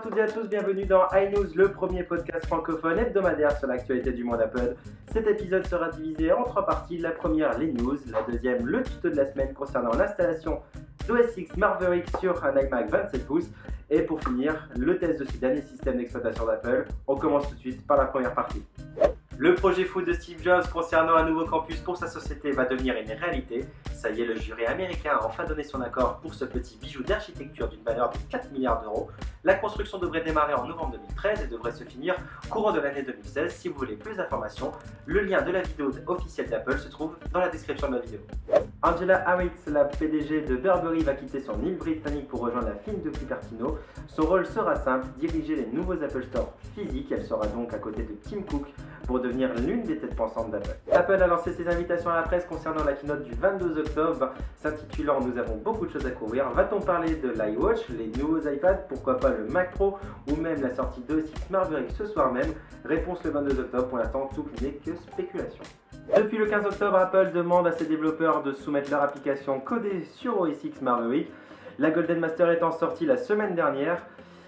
toutes et à tous, bienvenue dans iNews, le premier podcast francophone hebdomadaire sur l'actualité du monde Apple. Cet épisode sera divisé en trois parties. La première, les news. La deuxième, le tuto de la semaine concernant l'installation d'OS X Maverick sur un iMac 27 pouces. Et pour finir, le test de ce dernier système d'exploitation d'Apple. On commence tout de suite par la première partie. Le projet fou de Steve Jobs concernant un nouveau campus pour sa société va devenir une réalité. Ça y est, le jury américain a enfin donné son accord pour ce petit bijou d'architecture d'une valeur de 4 milliards d'euros. La construction devrait démarrer en novembre 2013 et devrait se finir courant de l'année 2016. Si vous voulez plus d'informations, le lien de la vidéo officielle d'Apple se trouve dans la description de la vidéo. Angela Aritz, la PDG de Burberry, va quitter son île britannique pour rejoindre la firme de Cupertino. Son rôle sera simple, diriger les nouveaux Apple Store physiques. Elle sera donc à côté de Tim Cook pour devenir l'une des têtes pensantes d'Apple. Apple a lancé ses invitations à la presse concernant la keynote du 22 octobre, s'intitulant « Nous avons beaucoup de choses à couvrir ». Va-t-on parler de l'iWatch, les nouveaux iPads, pourquoi pas le Mac Pro ou même la sortie d'OS X Maverick ce soir même? Réponse le 22 octobre, pour l'instant tout n'est que spéculation. Depuis le 15 octobre, Apple demande à ses développeurs de soumettre leur application codée sur OS X Maverick. La Golden Master étant sortie la semaine dernière,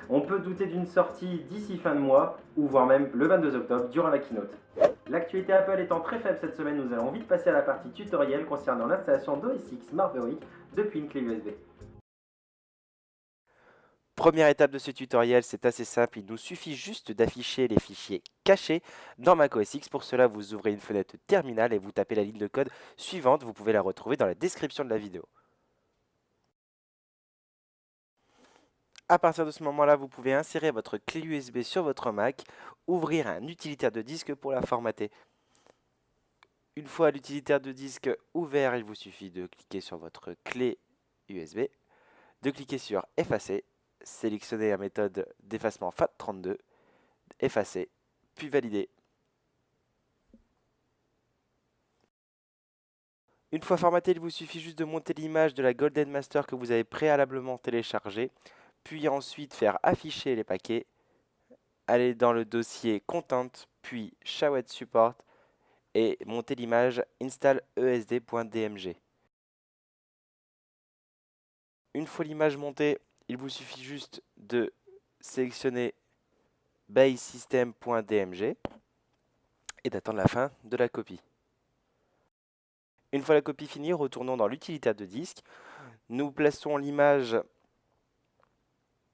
on peut douter d'une sortie d'ici fin de mois, ou voire même le 22 octobre, durant la keynote. L'actualité Apple étant très faible cette semaine, nous allons vite passer à la partie tutoriel concernant l'installation d'OS X Maverick depuis une clé USB. Première étape de ce tutoriel, c'est assez simple, il nous suffit juste d'afficher les fichiers cachés dans macOS X. Pour cela, vous ouvrez une fenêtre terminale et vous tapez la ligne de code suivante. Vous pouvez la retrouver dans la description de la vidéo. À partir de ce moment-là, vous pouvez insérer votre clé USB sur votre Mac, ouvrir un utilitaire de disque pour la formater. Une fois l'utilitaire de disque ouvert, il vous suffit de cliquer sur votre clé USB, de cliquer sur Effacer, sélectionner la méthode d'effacement FAT32, effacer, puis valider. Une fois formaté, il vous suffit juste de monter l'image de la Golden Master que vous avez préalablement téléchargée, puis ensuite faire afficher les paquets, aller dans le dossier Content, puis Shawed Support, et monter l'image install.esd.dmg. Une fois l'image montée, il vous suffit juste de sélectionner basesystem.dmg et d'attendre la fin de la copie. Une fois la copie finie, retournons dans l'utilitaire de disque. Nous plaçons l'image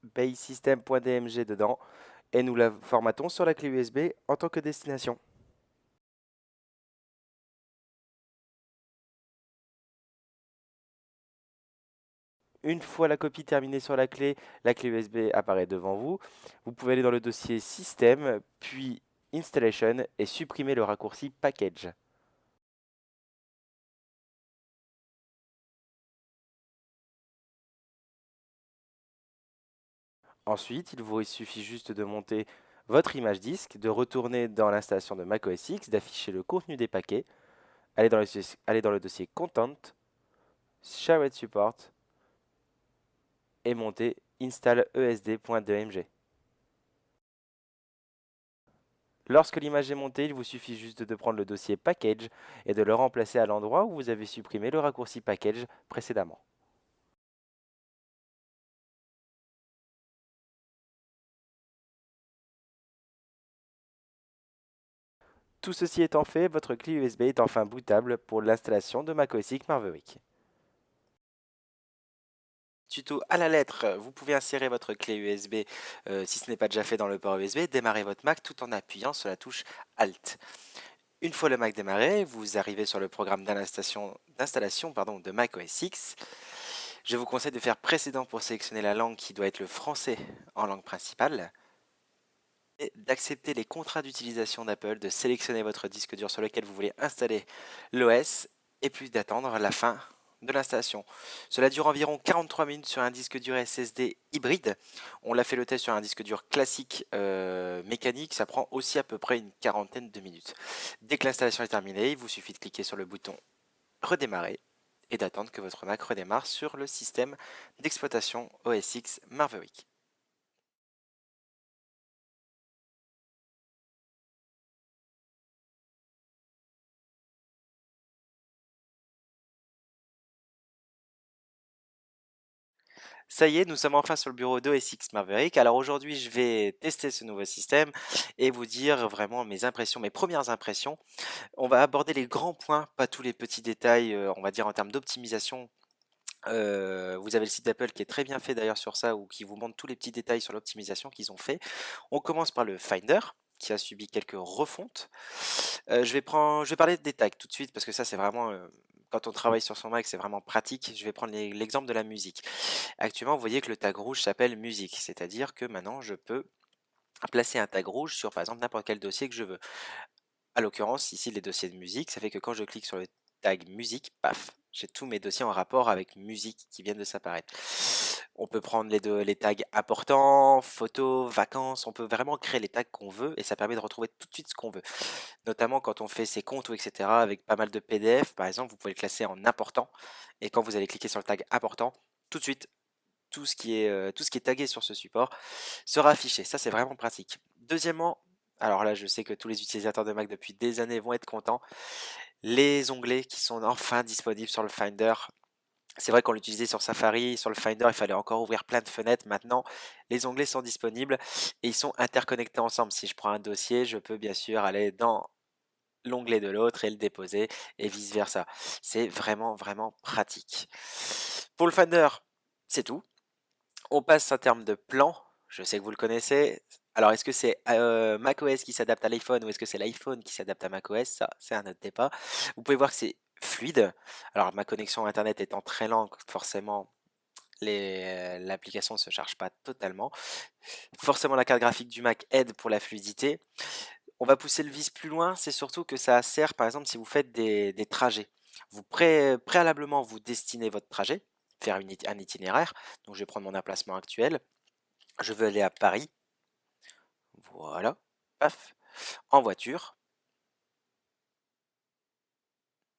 basesystem.dmg dedans et nous la formatons sur la clé USB en tant que destination. Une fois la copie terminée sur la clé USB apparaît devant vous. Vous pouvez aller dans le dossier System, puis Installation et supprimer le raccourci Package. Ensuite, il vous suffit juste de monter votre image disque, de retourner dans l'installation de macOS X, d'afficher le contenu des paquets, aller dans le dossier Content, Shared Support et monter install.esd.dmg. Lorsque l'image est montée, il vous suffit juste de prendre le dossier Package et de le remplacer à l'endroit où vous avez supprimé le raccourci Package précédemment. Tout ceci étant fait, votre clé USB est enfin bootable pour l'installation de macOS X Maverick. Tuto à la lettre, vous pouvez insérer votre clé USB si ce n'est pas déjà fait dans le port USB, démarrer votre Mac tout en appuyant sur la touche Alt. Une fois le Mac démarré, vous arrivez sur le programme d'installation de macOS X. Je vous conseille de faire précédent pour sélectionner la langue qui doit être le français en langue principale, et d'accepter les contrats d'utilisation d'Apple, de sélectionner votre disque dur sur lequel vous voulez installer l'OS, et puis d'attendre la fin de l'installation. Cela dure environ 43 minutes sur un disque dur SSD hybride. On l'a fait le test sur un disque dur classique mécanique, ça prend aussi à peu près une quarantaine de minutes. Dès que l'installation est terminée, il vous suffit de cliquer sur le bouton redémarrer et d'attendre que votre Mac redémarre sur le système d'exploitation OS X Maverick. Ça y est, nous sommes enfin sur le bureau d'OS X Maverick. Alors aujourd'hui, je vais tester ce nouveau système et vous dire vraiment mes impressions, mes premières impressions. On va aborder les grands points, pas tous les petits détails, on va dire en termes d'optimisation. Vous avez le site d'Apple qui est très bien fait d'ailleurs sur ça, ou qui vous montre tous les petits détails sur l'optimisation qu'ils ont fait. On commence par le Finder, qui a subi quelques refontes. Je vais parler des tags tout de suite parce que ça c'est vraiment, quand on travaille sur son Mac, c'est vraiment pratique. Je vais prendre l'exemple de la musique. Actuellement, vous voyez que le tag rouge s'appelle musique, c'est-à-dire que maintenant je peux placer un tag rouge sur par exemple n'importe quel dossier que je veux. À l'occurrence, ici les dossiers de musique, ça fait que quand je clique sur le tag musique, paf, j'ai tous mes dossiers en rapport avec musique qui viennent de s'apparaître. On peut prendre les tags importants, photos, vacances, on peut vraiment créer les tags qu'on veut et ça permet de retrouver tout de suite ce qu'on veut. Notamment quand on fait ses comptes ou etc. avec pas mal de PDF, par exemple, vous pouvez le classer en important et quand vous allez cliquer sur le tag important, tout de suite, tout ce qui est tagué sur ce support sera affiché. Ça, c'est vraiment pratique. Deuxièmement, alors là, je sais que tous les utilisateurs de Mac depuis des années vont être contents. Les onglets qui sont enfin disponibles sur le Finder. C'est vrai qu'on l'utilisait sur Safari, sur le Finder, il fallait encore ouvrir plein de fenêtres. Maintenant, les onglets sont disponibles et ils sont interconnectés ensemble. Si je prends un dossier, je peux bien sûr aller dans l'onglet de l'autre et le déposer et vice versa. C'est vraiment, vraiment pratique. Pour le Finder, c'est tout. On passe en termes de plan. Je sais que vous le connaissez. Alors, est-ce que c'est macOS qui s'adapte à l'iPhone ou est-ce que c'est l'iPhone qui s'adapte à macOS? Ça, c'est un autre débat. Vous pouvez voir que c'est fluide. Alors, ma connexion Internet étant très lente, forcément, l'application ne se charge pas totalement. Forcément, la carte graphique du Mac aide pour la fluidité. On va pousser le vice plus loin, c'est surtout que ça sert, par exemple, si vous faites des trajets. Préalablement, vous destinez votre trajet, faire un itinéraire. Donc, je vais prendre mon emplacement actuel. Je veux aller à Paris. Voilà. Paf. En voiture.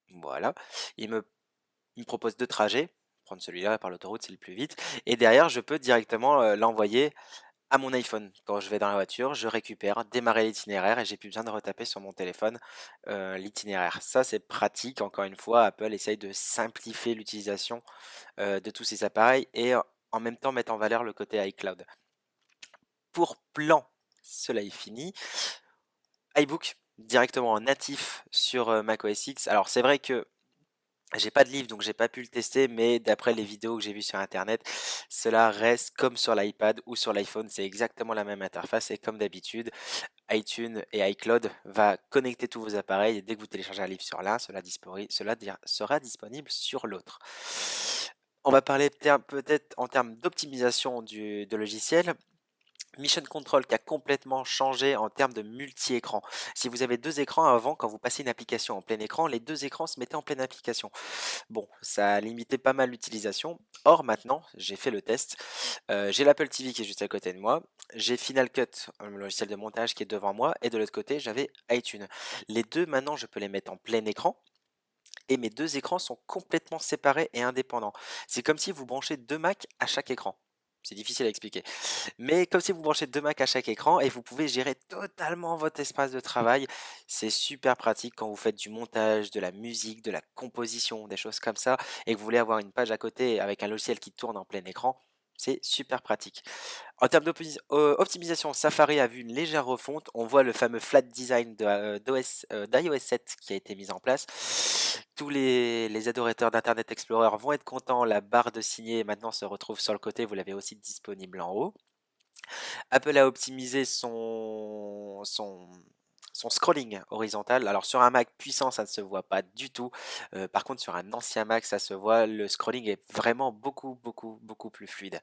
Voilà. Il me propose deux trajets. Prendre celui-là par l'autoroute, c'est le plus vite. Et derrière, je peux directement l'envoyer à mon iPhone. Quand je vais dans la voiture, je récupère, démarrer l'itinéraire et j'ai plus besoin de retaper sur mon téléphone l'itinéraire. Ça, c'est pratique. Encore une fois, Apple essaye de simplifier l'utilisation de tous ces appareils et en même temps mettre en valeur le côté iCloud. Pour plan, cela est fini. iBook directement en natif sur Mac OS X. Alors c'est vrai que j'ai pas de livre donc j'ai pas pu le tester, mais d'après les vidéos que j'ai vues sur internet, cela reste comme sur l'iPad ou sur l'iPhone, c'est exactement la même interface et comme d'habitude, iTunes et iCloud va connecter tous vos appareils et dès que vous téléchargez un livre sur l'un, sera disponible sur l'autre. On va parler peut-être en termes d'optimisation de logiciel. Mission Control qui a complètement changé en termes de multi-écran. Si vous avez deux écrans avant, quand vous passez une application en plein écran, les deux écrans se mettaient en pleine application. Bon, ça a limité pas mal l'utilisation. Or, maintenant, j'ai fait le test. J'ai l'Apple TV qui est juste à côté de moi. J'ai Final Cut, le logiciel de montage qui est devant moi. Et de l'autre côté, j'avais iTunes. Les deux, maintenant, je peux les mettre en plein écran. Et mes deux écrans sont complètement séparés et indépendants. C'est comme si vous branchez deux Macs à chaque écran. C'est difficile à expliquer. Mais comme si vous branchez deux Macs à chaque écran et vous pouvez gérer totalement votre espace de travail. C'est super pratique quand vous faites du montage, de la musique, de la composition, des choses comme ça, et que vous voulez avoir une page à côté avec un logiciel qui tourne en plein écran. C'est super pratique. En termes d'optimisation, Safari a vu une légère refonte. On voit le fameux flat design d'iOS 7 qui a été mis en place. Tous les adorateurs d'Internet Explorer vont être contents. La barre de signer maintenant se retrouve sur le côté. Vous l'avez aussi disponible en haut. Apple a optimisé son scrolling horizontal. Alors sur un Mac puissant, ça ne se voit pas du tout. Par contre, sur un ancien Mac, ça se voit. Le scrolling est vraiment beaucoup, beaucoup, beaucoup plus fluide.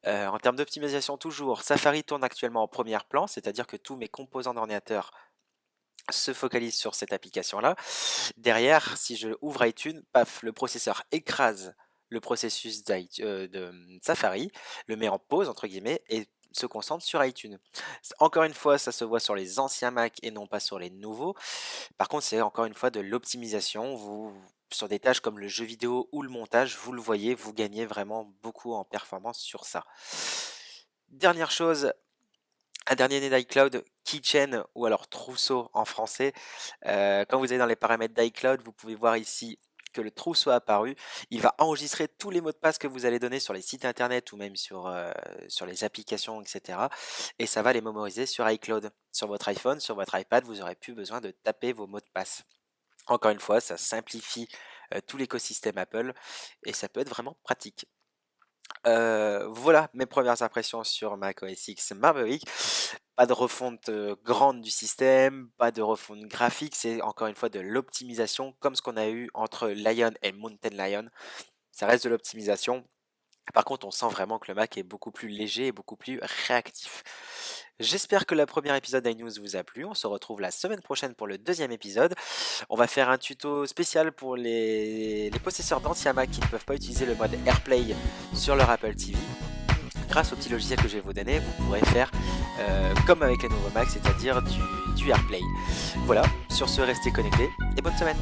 En termes d'optimisation, toujours, Safari tourne actuellement en premier plan, c'est-à-dire que tous mes composants d'ordinateur se focalisent sur cette application-là. Derrière, si je ouvre iTunes, paf, le processeur écrase le processus de Safari, le met en pause, entre guillemets, et se concentre sur iTunes. Encore une fois, ça se voit sur les anciens Mac et non pas sur les nouveaux. Par contre, c'est encore une fois de l'optimisation. Sur des tâches comme le jeu vidéo ou le montage, vous le voyez, vous gagnez vraiment beaucoup en performance sur ça. Dernière chose, un dernier né d'iCloud, Keychain ou alors trousseau en français. Quand vous allez dans les paramètres d'iCloud, vous pouvez voir ici que le trou soit apparu, il va enregistrer tous les mots de passe que vous allez donner sur les sites internet ou même sur les applications, etc. Et ça va les mémoriser sur iCloud. Sur votre iPhone, sur votre iPad, vous n'aurez plus besoin de taper vos mots de passe. Encore une fois, ça simplifie tout l'écosystème Apple et ça peut être vraiment pratique. Voilà mes premières impressions sur macOS X Maverick. Pas de refonte grande du système, pas de refonte graphique, c'est encore une fois de l'optimisation comme ce qu'on a eu entre Lion et Mountain Lion. Ça reste de l'optimisation. Par contre, on sent vraiment que le Mac est beaucoup plus léger et beaucoup plus réactif. J'espère que le premier épisode d'iNews vous a plu. On se retrouve la semaine prochaine pour le deuxième épisode. On va faire un tuto spécial pour les possesseurs d'anciens Mac qui ne peuvent pas utiliser le mode AirPlay sur leur Apple TV. Grâce au petit logiciel que je vais vous donner, vous pourrez faire comme avec les nouveaux Mac, c'est-à-dire du AirPlay. Voilà, sur ce, restez connectés et bonne semaine.